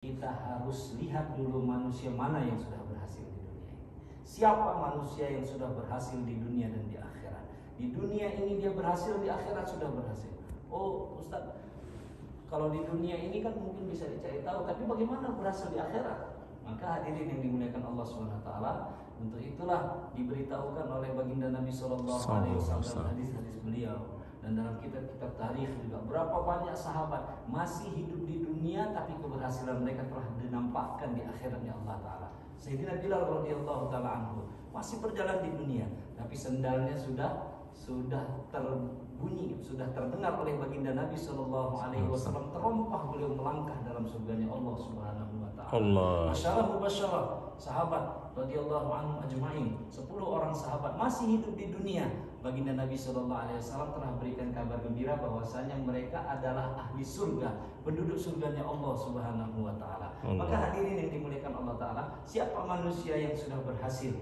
Kita harus lihat dulu manusia mana yang sudah berhasil di dunia ini. Siapa manusia yang sudah berhasil di dunia dan di akhirat? Di dunia ini dia berhasil, di akhirat sudah berhasil. Oh Ustaz, kalau di dunia ini kan mungkin bisa dicari tahu, tapi bagaimana berhasil di akhirat? Maka hadirin yang dimuliakan Allah SWT, untuk itulah diberitahukan oleh baginda Nabi SAW hadis-hadis beliau. Dan dalam kitab-kitab tarikh juga berapa banyak sahabat masih hidup di dunia tapi keberhasilan mereka telah dinampakkan di akhiratnya Allah Ta'ala. Sayyidina Bilal radhiyallahu ta'ala anhu masih berjalan di dunia tapi sendalnya sudah terbunyi, sudah terdengar oleh baginda Nabi SAW, terompah beliau melangkah dalam surganya Allah Subhanahu wa Ta'ala. Masyaallah mubasyarah sahabat radhiyallahu anhum ajma'in, 10 orang sahabat masih hidup di dunia. Baginda Nabi SAW telah berikan kabar gembira bahwasanya mereka adalah ahli surga, penduduk surganya Allah Subhanahu wa Ta'ala. Maka hadirin yang dimuliakan Allah Ta'ala, siapa manusia yang sudah berhasil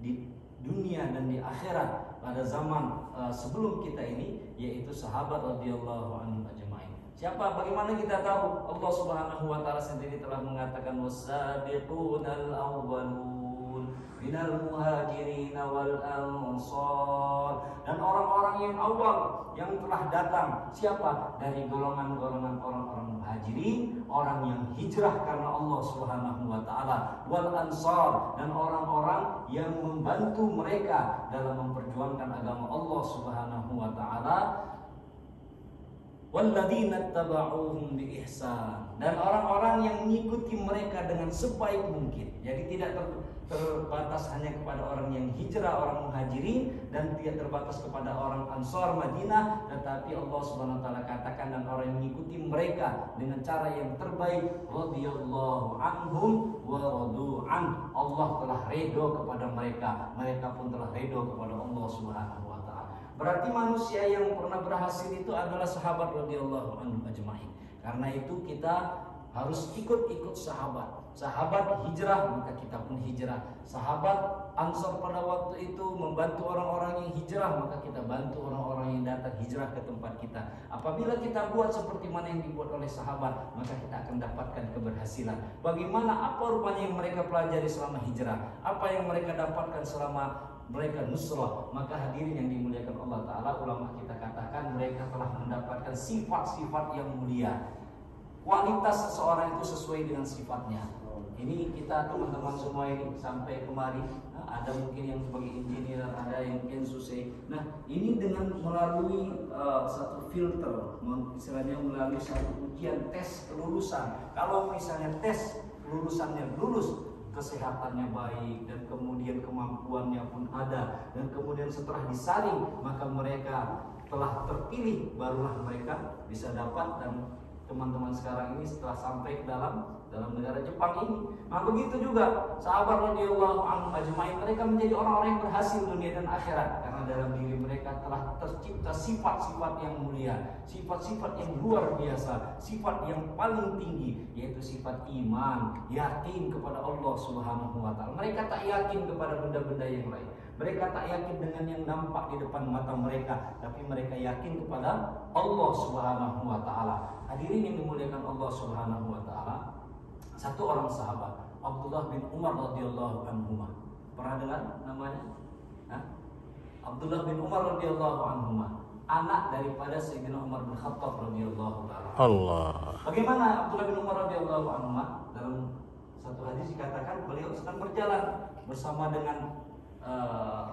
di dunia dan di akhirat pada zaman sebelum kita ini, yaitu sahabat radhiyallahu anhum ajma'in. Siapa? Bagaimana kita tahu? Allah Subhanahu wa Ta'ala sendiri telah mengatakan was-sabiqunal awwalun minal muhajirin wal ansar, dan orang-orang yang awal yang telah datang. Siapa? Dari golongan-golongan orang-orang muhajirin, orang yang hijrah karena Allah Subhanahu wa Ta'ala, wal ansar, dan orang-orang yang membantu mereka dalam memperjuangkan agama Allah Subhanahu wa Ta'ala, walladzina tabauhum bi ihsan, dan orang-orang yang mengikuti mereka dengan sebaik mungkin. Jadi tidak terbatas hanya kepada orang yang hijrah, orang muhajirin, dan tidak terbatas kepada orang ansar Madinah, tetapi Allah Subhanahu wa Ta'ala katakan dan orang yang mengikuti mereka dengan cara yang terbaik. Radhiyallahu anhum wa radu an, Allah telah ridho kepada mereka, mereka pun telah ridho kepada Allah Subhanahu wa Ta'ala. Berarti manusia yang pernah berhasil itu adalah sahabat radhiyallahu anhum ajma'in. Karena itu kita harus ikut-ikut sahabat. Sahabat hijrah, maka kita pun hijrah. Sahabat Ansar pada waktu itu membantu orang-orang yang hijrah, maka kita bantu orang-orang yang datang hijrah ke tempat kita. Apabila kita buat seperti mana yang dibuat oleh sahabat, maka kita akan dapatkan keberhasilan. Bagaimana, apa rupanya yang mereka pelajari selama hijrah, apa yang mereka dapatkan selama mereka nusrah, maka hadirin yang dimuliakan Allah Ta'ala, ulama kita katakan mereka telah mendapatkan sifat-sifat yang mulia. Kualitas seseorang itu sesuai dengan sifatnya. Ini kita teman-teman semua ini sampai kemari, ada mungkin yang sebagai engineer, ada yang mungkin susah. Nah, ini dengan melalui satu filter, istilahnya melalui satu ujian tes kelulusan. Kalau misalnya tes kelulusannya lulus, kesehatannya baik, dan kemudian kemampuannya pun ada, dan kemudian setelah disaring maka mereka telah terpilih, barulah mereka bisa dapat. Dan teman-teman sekarang ini setelah sampai ke dalam negara Jepang ini, nah begitu juga sahabat radhiyallahu anhum ajma'in, mereka menjadi orang-orang yang berhasil dunia dan akhirat karena dalam diri mereka telah tercipta sifat-sifat yang mulia, sifat-sifat yang luar biasa, sifat yang paling tinggi, yaitu sifat iman, yakin kepada Allah Subhanahu wa Ta'ala. Mereka tak yakin kepada benda-benda yang lain, mereka tak yakin dengan yang nampak di depan mata mereka, tapi mereka yakin kepada Allah Subhanahu wa Ta'ala. Hadirin yang dimuliakan Allah Subhanahu wa Ta'ala, satu orang sahabat, Abdullah bin Umar radhiyallahu anhu. Pernah dengar namanya? Abdullah bin Umar radhiyallahu anhu, anak daripada Sayyidina Umar bin Khattab radhiyallahu ta'ala. Bagaimana Abdullah bin Umar radhiyallahu anhu? Dalam satu hadis dikatakan beliau sedang berjalan bersama dengan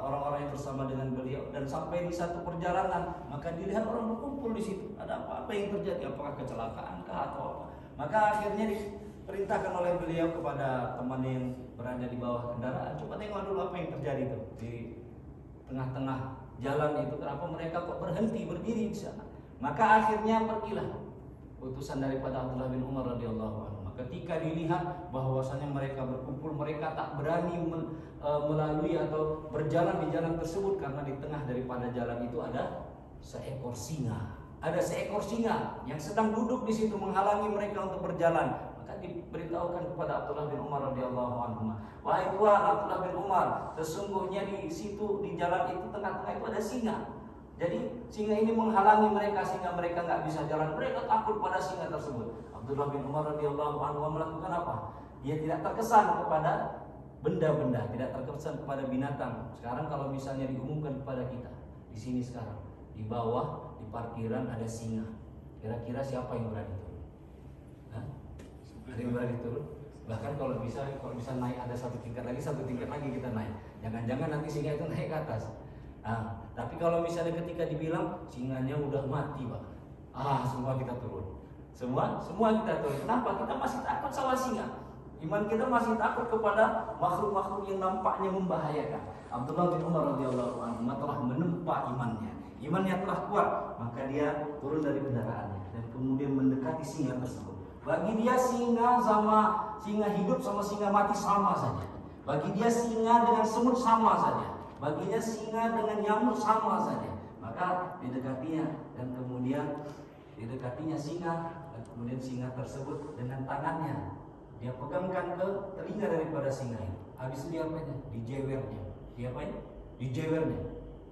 orang-orang yang bersama dengan beliau, dan sampai di satu perjalanan maka dilihat orang berkumpul di situ. Ada apa yang terjadi? Apakah kecelakaan kah atau apa? Maka akhirnya diperintahkan oleh beliau kepada teman yang berada di bawah kendaraan, coba tengok dulu apa yang terjadi itu di tengah-tengah jalan itu. Kenapa mereka kok berhenti berdiri di sana? Maka akhirnya pergilah utusan daripada Abdullah bin Umar radhiyallahu anhu. Ketika dilihat bahwasanya mereka berkumpul, mereka tak berani melalui atau berjalan di jalan tersebut karena di tengah daripada jalan itu ada seekor singa. Ada seekor singa yang sedang duduk di situ menghalangi mereka untuk berjalan. Maka diberitahukan kepada Abdullah bin Umar radhiyallahu anhu, wahai tuan Abdullah bin Umar, sesungguhnya di situ di jalan itu tengah-tengah itu ada singa. Jadi singa ini menghalangi mereka sehingga mereka nggak bisa jalan. Mereka takut pada singa tersebut. Abdullah bin Umar radhiyallahu anhu melakukan apa? Dia tidak terkesan kepada benda-benda, tidak terkesan kepada binatang. Sekarang kalau misalnya diumumkan kepada kita di sini sekarang, di bawah di parkiran ada singa, kira-kira siapa yang berani turun? Hah? Ada yang berani turun? Bahkan kalau bisa naik ada satu tingkat lagi kita naik. Jangan-jangan nanti singa itu naik ke atas. Nah, tapi kalau misalnya ketika dibilang singanya udah mati, Pak, semua kita turun. Semua kita turun. Kenapa? Kita masih takut sama singa. Iman kita masih takut kepada makhluk-makhluk yang nampaknya membahayakan. Abdullah bin Umar radhiyallahu anhu telah menempa imannya telah kuat, maka dia turun dari kendaraannya dan kemudian mendekati singa tersebut. Bagi dia singa hidup sama singa mati sama saja. Bagi dia singa dengan semut sama saja. Baginya singa dengan nyamuk sama saja. Maka didekatinya singa, dan kemudian singa tersebut dengan tangannya dia pegangkan ke telinga daripada singa itu. Habis itu dia apanya? Dijewernya. Dia apain? Dijewernya.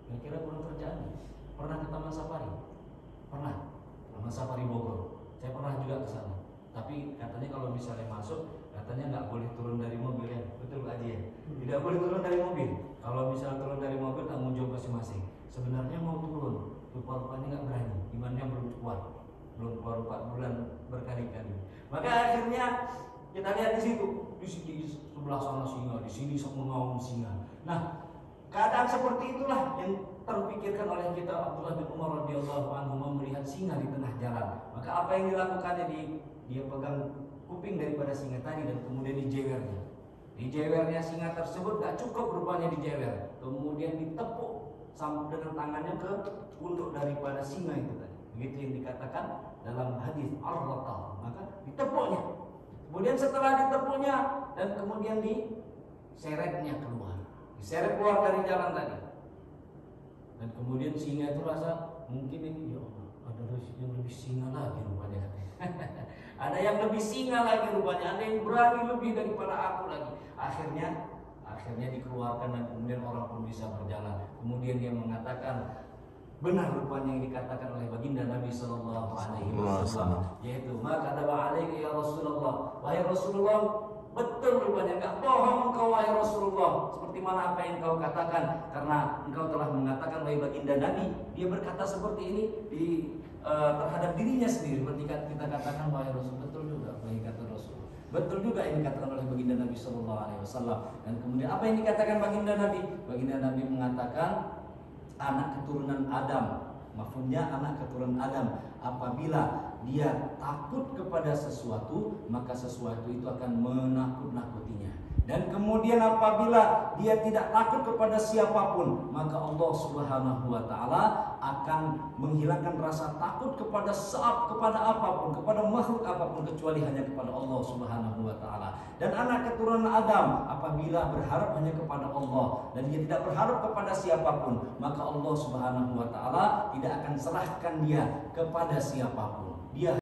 Kira-kira pernah terjadi? Pernah ke Taman Safari? Pernah. Taman Safari Bogor. Saya pernah juga ke sana. Tapi katanya kalau misalnya masuk, katanya nggak boleh turun dari mobil ya. Betul Pak Haji ya? Tidak boleh turun dari mobil. Kalau misalnya turun dari mobil, tanggung jawab masing-masing. Sebenarnya mau turun, rupa-rupanya nggak berani. Imannya belum kuat. Belum keluar 4 bulan berkali-kali. Maka akhirnya kita lihat di situ, di sebelah sana singa, di sini mengaum singa. Nah, keadaan seperti itulah yang terpikirkan oleh kita Abdullah bin Umar radhiyallahu anhu melihat singa di tengah jalan. Maka apa yang dilakukannya? Dia pegang kuping daripada singa tadi dan kemudian dijewernya. Dijewernya singa tersebut gak cukup rupanya dijewer, kemudian ditepuk dengan tangannya ke pundak daripada singa itu tadi. Begitu yang dikatakan dalam hadis ar-raqah. Maka ditepuknya. Kemudian setelah ditepuknya dan kemudian diseretnya keluar. Diseret keluar dari jalan tadi. Dan kemudian singa itu rasa mungkin ini ya Allah, ada yang lebih singa lagi rupanya. Ada yang lebih singa lagi rupanya, ada yang berani lebih daripada aku lagi. Akhirnya dikeluarkan dan kemudian orang pun bisa berjalan. Kemudian dia mengatakan, benar rupanya yang dikatakan oleh baginda Nabi sallallahu alaihi wasallam, yaitu maka daba alaihi ya Rasulullah, wahai Rasulullah, betul rupanya, enggak bohong engkau wahai Rasulullah, seperti mana apa yang engkau katakan, karena engkau telah mengatakan wahai baginda Nabi. Dia berkata seperti ini terhadap dirinya sendiri. Ketika kita katakan wahai Rasul, betul juga apa yang kata Rasul, betul juga yang dikatakan oleh baginda Nabi sallallahu alaihi wasallam. Dan kemudian apa yang dikatakan baginda Nabi? Baginda Nabi mengatakan anak keturunan Adam, mafhumnya anak keturunan Adam, apabila dia takut kepada sesuatu, maka sesuatu itu akan menakut-nakutinya. Dan kemudian apabila dia tidak takut kepada siapapun, maka Allah Subhanahu wa taala akan menghilangkan rasa takut kepada apapun, kepada makhluk apapun kecuali hanya kepada Allah Subhanahu wa taala. Dan anak keturunan Adam apabila berharap hanya kepada Allah dan dia tidak berharap kepada siapapun, maka Allah Subhanahu wa taala tidak akan serahkan dia kepada siapapun. Dia